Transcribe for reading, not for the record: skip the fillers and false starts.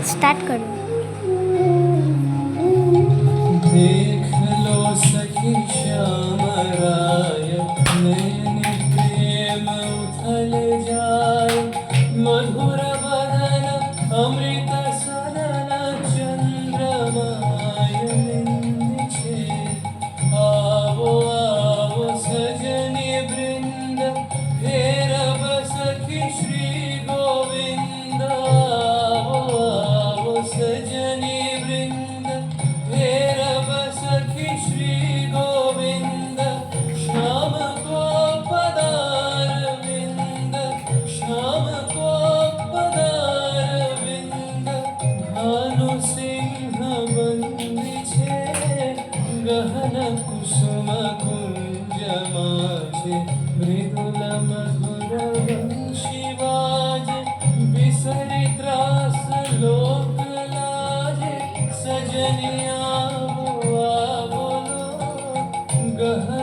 Start करो। देख लो सखी श्याम राय, नयन प्रेम उथल जाय। मधुर बदन अमृत सदन, चंद्रमाय निंद छे। आवो आवो सजनी वृंद, हेरब सखी श्री गोविंद। आवो आवो सजनी वृंद, हेरब सखी श्री गोविंद। श्याम को पदार विंद, श्याम को पदार विंद। भानु सिंह बंदी छे, गहन कुसुम कुंज माझे। मृदुल मधुर वंशी बाजे, बिसरि त्रास लोक लाजे। सजनिया आवो आवो लो, गहन